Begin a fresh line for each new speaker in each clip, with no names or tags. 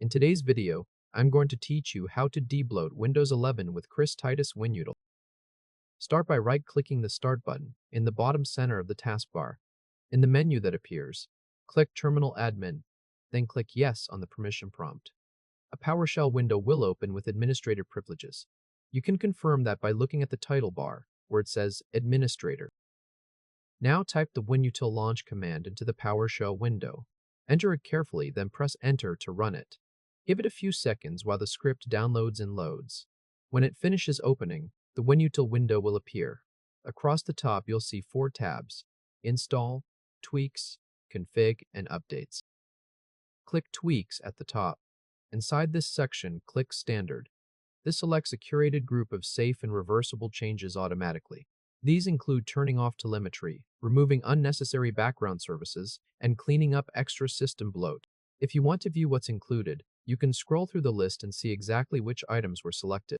In today's video, I'm going to teach you how to debloat Windows 11 with Chris Titus WinUtil. Start by right-clicking the Start button in the bottom center of the taskbar. In the menu that appears, click Terminal Admin, then click Yes on the permission prompt. A PowerShell window will open with administrator privileges. You can confirm that by looking at the title bar, where it says Administrator. Now type the WinUtil launch command into the PowerShell window. Enter it carefully, then press Enter to run it. Give it a few seconds while the script downloads and loads. When it finishes opening, the WinUtil window will appear. Across the top, you'll see 4 tabs: Install, Tweaks, Config, and Updates. Click Tweaks at the top. Inside this section, click Standard. This selects a curated group of safe and reversible changes automatically. These include turning off telemetry, removing unnecessary background services, and cleaning up extra system bloat. If you want to view what's included, you can scroll through the list and see exactly which items were selected.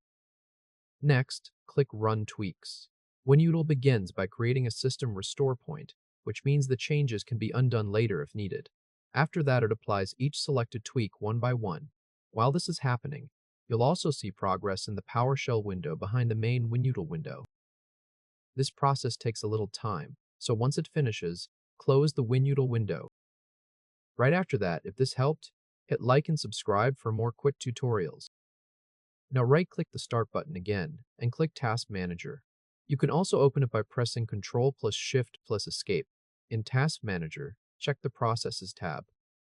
Next, click Run Tweaks. WinUtil begins by creating a system restore point, which means the changes can be undone later if needed. After that, it applies each selected tweak one by one. While this is happening, you'll also see progress in the PowerShell window behind the main WinUtil window. This process takes a little time, so once it finishes, close the WinUtil window. Right after that, if this helped, hit like and subscribe for more quick tutorials. Now right-click the Start button again and click Task Manager. You can also open it by pressing Ctrl plus Shift plus Escape. In Task Manager, check the Processes tab.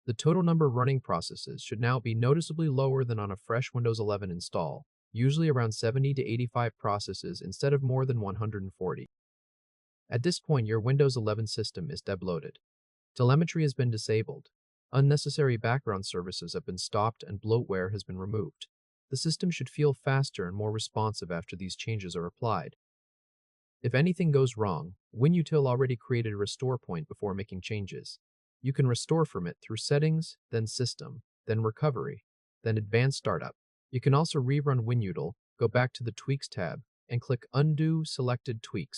The total number of running processes should now be noticeably lower than on a fresh Windows 11 install, usually around 70 to 85 processes instead of more than 140. At this point, your Windows 11 system is debloated. Telemetry has been disabled. Unnecessary background services have been stopped and bloatware has been removed. The system should feel faster and more responsive after these changes are applied. If anything goes wrong, WinUtil already created a restore point before making changes. You can restore from it through Settings, then System, then Recovery, then Advanced Startup. You can also rerun WinUtil, go back to the Tweaks tab, and click Undo Selected Tweaks.